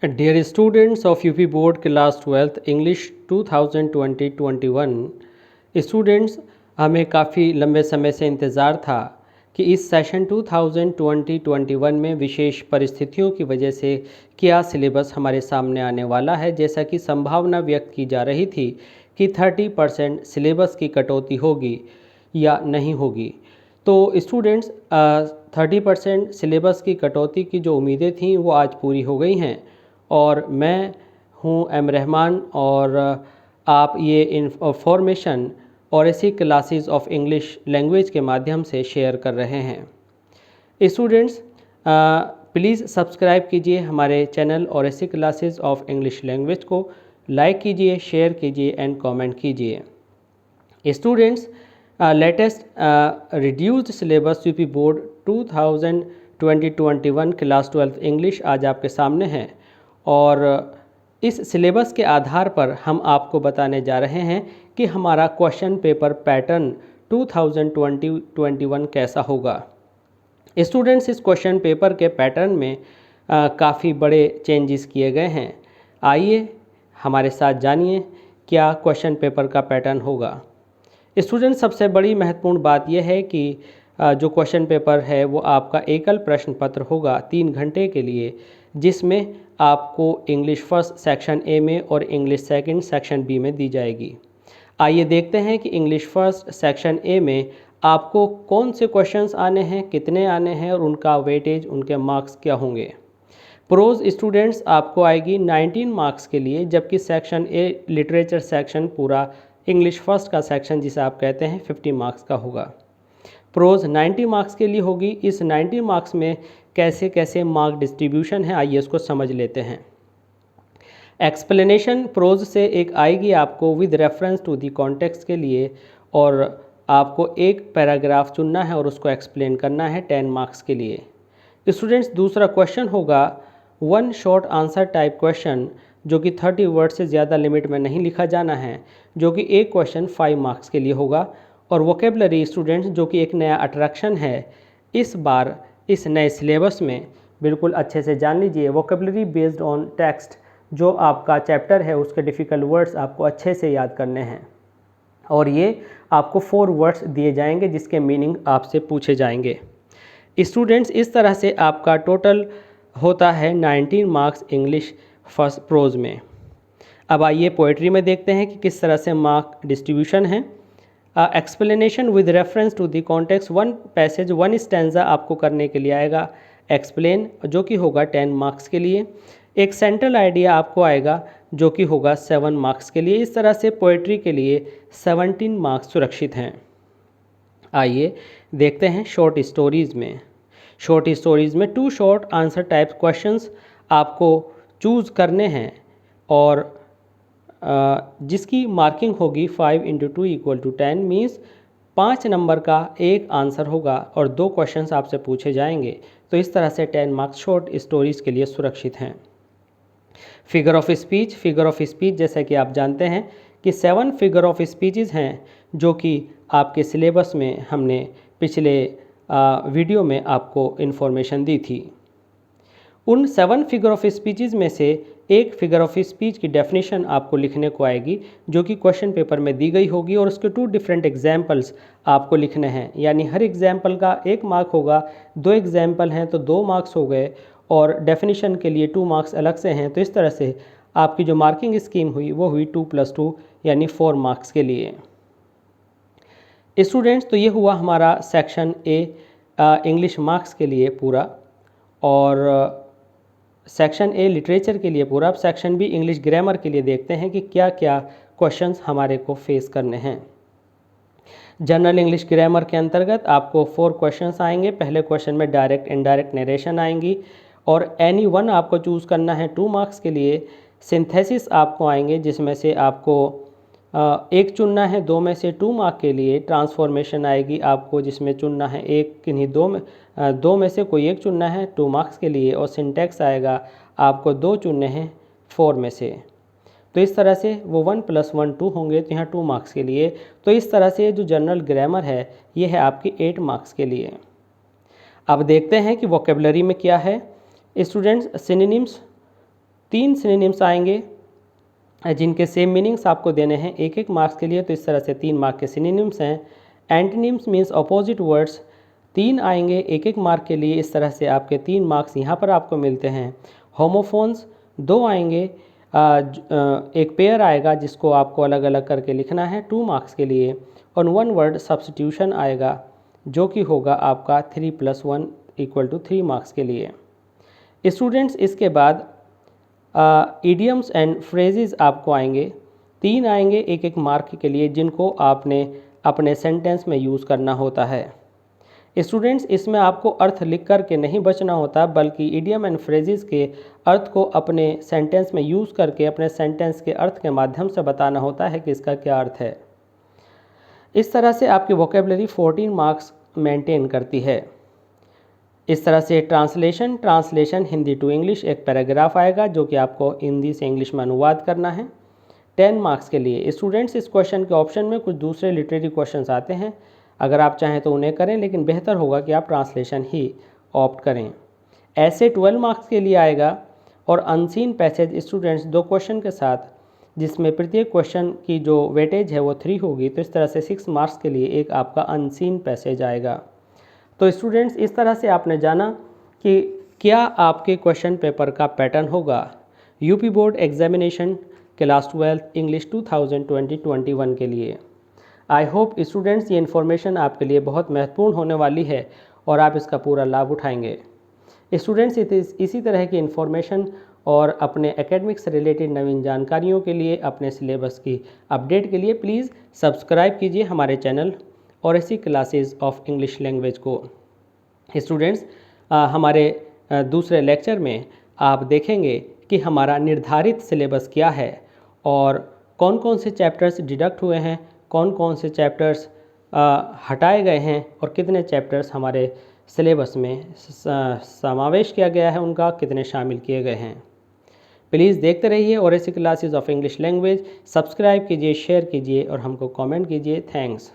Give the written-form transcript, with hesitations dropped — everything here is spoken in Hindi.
Dear students of UP Board Class 12th English 2020-21 students, हमें काफ़ी लंबे समय से इंतज़ार था कि इस सेशन 2020-21 में विशेष परिस्थितियों की वजह से क्या सिलेबस हमारे सामने आने वाला है। जैसा कि संभावना व्यक्त की जा रही थी कि 30% सिलेबस की कटौती होगी या नहीं होगी। तो स्टूडेंट्स, 30% सिलेबस की कटौती की जो उम्मीदें थीं वो आज पूरी हो गई हैं और मैं हूं एम रहमान और आप ये इंफॉर्मेशन और ऐसी क्लासेस ऑफ इंग्लिश लैंग्वेज के माध्यम से शेयर कर रहे हैं। स्टूडेंट्स, प्लीज़ सब्सक्राइब कीजिए हमारे चैनल और ऐसी क्लासेस ऑफ इंग्लिश लैंग्वेज को, लाइक कीजिए, शेयर कीजिए एंड कमेंट कीजिए। Students, latest reduced syllabus UP board 2020-21 class 12 English आज आपके सामने है और इस सिलेबस के आधार पर हम आपको बताने जा रहे हैं कि हमारा क्वेश्चन पेपर पैटर्न 2020-21 कैसा होगा। स्टूडेंट्स, इस क्वेश्चन पेपर के पैटर्न में काफ़ी बड़े चेंजेस किए गए हैं। आइए हमारे साथ जानिए क्या क्वेश्चन पेपर का पैटर्न होगा। स्टूडेंट, सबसे बड़ी महत्वपूर्ण बात यह है कि जो क्वेश्चन पेपर है वो आपका एकल प्रश्न पत्र होगा 3 घंटे के लिए, जिसमें आपको इंग्लिश फर्स्ट सेक्शन ए में और इंग्लिश सेकंड सेक्शन बी में दी जाएगी। आइए देखते हैं कि इंग्लिश फर्स्ट सेक्शन ए में आपको कौन से क्वेश्चंस आने हैं, कितने आने हैं और उनका वेटेज, उनके मार्क्स क्या होंगे। प्रोज स्टूडेंट्स आपको आएगी 19 मार्क्स के लिए, जबकि सेक्शन ए लिटरेचर सेक्शन पूरा इंग्लिश फर्स्ट का सेक्शन जिसे आप कहते हैं 50 मार्क्स का होगा। प्रोज 90 मार्क्स के लिए होगी। इस 90 मार्क्स में कैसे कैसे मार्क डिस्ट्रीब्यूशन है, आइए इसको समझ लेते हैं। एक्सप्लेनेशन प्रोज से एक आएगी आपको with reference to the context के लिए, और आपको एक पैराग्राफ चुनना है और उसको एक्सप्लेन करना है 10 मार्क्स के लिए। स्टूडेंट्स, दूसरा क्वेश्चन होगा one short answer type question, जो कि 30 वर्ड से ज़्यादा लिमिट में नहीं लिखा जाना है, जो कि एक क्वेश्चन 5 मार्क्स के लिए होगा। और वोकेबलरी स्टूडेंट्स, जो कि एक नया अट्रैक्शन है इस बार इस नए सिलेबस में, बिल्कुल अच्छे से जान लीजिए। वोकेबलरी बेस्ड ऑन टेक्स्ट, जो आपका चैप्टर है उसके डिफ़िकल्ट वर्ड्स आपको अच्छे से याद करने हैं और ये आपको 4 वर्ड्स दिए जाएंगे जिसके मीनिंग आपसे पूछे जाएंगे। स्टूडेंट्स, इस तरह से आपका टोटल होता है 19 मार्क्स इंग्लिश फर्स्ट प्रोज में। अब आइए पोएट्री में देखते हैं कि किस तरह से मार्क डिस्ट्रीब्यूशन है। Explanation with reference to the context, one passage, one stanza आपको करने के लिए आएगा एक्सप्लेन, जो कि होगा 10 मार्क्स के लिए। एक सेंट्रल आइडिया आपको आएगा जो कि होगा 7 मार्क्स के लिए। इस तरह से पोएट्री के लिए 17 मार्क्स सुरक्षित हैं। आइए देखते हैं शॉर्ट स्टोरीज़ में। शॉर्ट स्टोरीज़ में 2 शॉर्ट आंसर टाइप क्वेश्चंस आपको चूज़ करने हैं और जिसकी मार्किंग होगी 5 × 2 = 10, मीन्स 5 नंबर का एक आंसर होगा और 2 क्वेश्चंस आपसे पूछे जाएंगे। तो इस तरह से 10 मार्क्स शॉर्ट स्टोरीज़ के लिए सुरक्षित हैं। Figure of speech, figure of speech जैसे कि आप जानते हैं कि 7 फिगर ऑफ स्पीचेस हैं जो कि आपके सिलेबस में हमने पिछले वीडियो में आपको इन्फॉर्मेशन दी थी। उन 7 फिगर ऑफ स्पीचेस में से एक फिगर ऑफ स्पीच की डेफिनेशन आपको लिखने को आएगी जो कि क्वेश्चन पेपर में दी गई होगी और उसके 2 डिफरेंट एग्जाम्पल्स आपको लिखने हैं, यानी हर एग्जाम्पल का 1 मार्क होगा। 2 एग्जाम्पल हैं तो 2 मार्क्स हो गए और डेफिनेशन के लिए 2 मार्क्स अलग से हैं। तो इस तरह से आपकी जो मार्किंग स्कीम हुई वो हुई 2 + 2 यानी 4 मार्क्स के लिए। स्टूडेंट्स, तो ये हुआ हमारा सेक्शन ए इंग्लिश मार्क्स के लिए पूरा और सेक्शन ए लिटरेचर के लिए पूरा। अब सेक्शन बी इंग्लिश ग्रामर के लिए देखते हैं कि क्या क्या क्वेश्चंस हमारे को फेस करने हैं। जनरल इंग्लिश ग्रामर के अंतर्गत आपको 4 क्वेश्चंस आएंगे। पहले क्वेश्चन में डायरेक्ट इनडायरेक्ट नरेशन आएंगी और एनी वन आपको चूज़ करना है 2 मार्क्स के लिए। सिंथेसिस आपको आएंगे जिसमें से आपको एक चुनना है 2 में से 2 मार्क के लिए। ट्रांसफॉर्मेशन आएगी आपको जिसमें चुनना है एक किन्हीं 2 में से कोई एक चुनना है 2 मार्क्स के लिए। और सिंटैक्स आएगा आपको 2 चुनने हैं 4 में से। तो इस तरह से वो 1 + 1 2 होंगे, तो यहाँ 2 मार्क्स के लिए। तो इस तरह से जो जनरल ग्रामर है ये है आपकी 8 मार्क्स के लिए। अब देखते हैं कि वोकेबलरी में क्या है। स्टूडेंट्स, सिनोनिम्स 3 सिनोनिम्स आएंगे जिनके सेम मीनिंग्स आपको देने हैं 1-1 मार्क्स के लिए। तो इस तरह से 3 मार्क के सिनोनिम्स हैं। एंटोनिम्स मीन्स अपोजिट वर्ड्स, 3 आएंगे 1-1 मार्क के लिए। इस तरह से आपके 3 मार्क्स यहाँ पर आपको मिलते हैं। होमोफोन्स 2 आएंगे, एक पेयर आएगा जिसको आपको अलग अलग करके लिखना है 2 मार्क्स के लिए। और 1 वर्ड सब्स्टिट्यूशन आएगा जो कि होगा आपका 3 + 1 = 3 मार्क्स के लिए। स्टूडेंट्स इसके बाद इडियम्स एंड फ्रेजेस आपको आएंगे, 3 आएंगे 1-1 मार्क के लिए जिनको आपने अपने सेंटेंस में यूज़ करना होता है। स्टूडेंट्स इसमें आपको अर्थ लिख कर के नहीं बचना होता, बल्कि इडियम एंड फ्रेजेस के अर्थ को अपने सेंटेंस में यूज़ करके अपने सेंटेंस के अर्थ के माध्यम से बताना होता है कि इसका क्या अर्थ है। इस तरह से आपकी वोकेबलरी 14 मार्क्स मेंटेन करती है। इस तरह से ट्रांसलेशन हिंदी टू इंग्लिश, एक पैराग्राफ आएगा जो कि आपको हिंदी से इंग्लिश में अनुवाद करना है 10 मार्क्स के लिए। स्टूडेंट्स इस क्वेश्चन के ऑप्शन में कुछ दूसरे लिटरेरी क्वेश्चंस आते हैं, अगर आप चाहें तो उन्हें करें, लेकिन बेहतर होगा कि आप ट्रांसलेशन ही ऑप्ट करें। ऐसे 12 मार्क्स के लिए आएगा और अनसीन पैसेज स्टूडेंट्स 2 क्वेश्चन के साथ, जिसमें प्रत्येक क्वेश्चन की जो वेटेज है वो 3 होगी। तो इस तरह से 6 मार्क्स के लिए एक आपका अनसीन पैसेज आएगा। तो स्टूडेंट्स इस तरह से आपने जाना कि क्या आपके क्वेश्चन पेपर का पैटर्न होगा UP board examination class 12 English 2020-21 के लिए। आई होप स्टूडेंट्स ये इन्फॉर्मेशन आपके लिए बहुत महत्वपूर्ण होने वाली है और आप इसका पूरा लाभ उठाएंगे। स्टूडेंट्स इसी तरह की इन्फॉर्मेशन और अपने एकेडमिक से रिलेटेड नवीन जानकारियों के लिए, अपने सिलेबस की अपडेट के लिए प्लीज़ सब्सक्राइब कीजिए हमारे चैनल और ऐसी क्लासेस ऑफ इंग्लिश लैंग्वेज को। स्टूडेंट्स हमारे दूसरे लेक्चर में आप देखेंगे कि हमारा निर्धारित सिलेबस क्या है और कौन कौन से चैप्टर्स डिडक्ट हुए हैं, कौन कौन से चैप्टर्स हटाए गए हैं और कितने चैप्टर्स हमारे सिलेबस में समावेश किया गया है, उनका कितने शामिल किए गए हैं। प्लीज़ देखते रहिए और ऐसी classes of English language. Subscribe कीजिए, शेयर कीजिए और हमको कमेंट कीजिए। थैंक्स।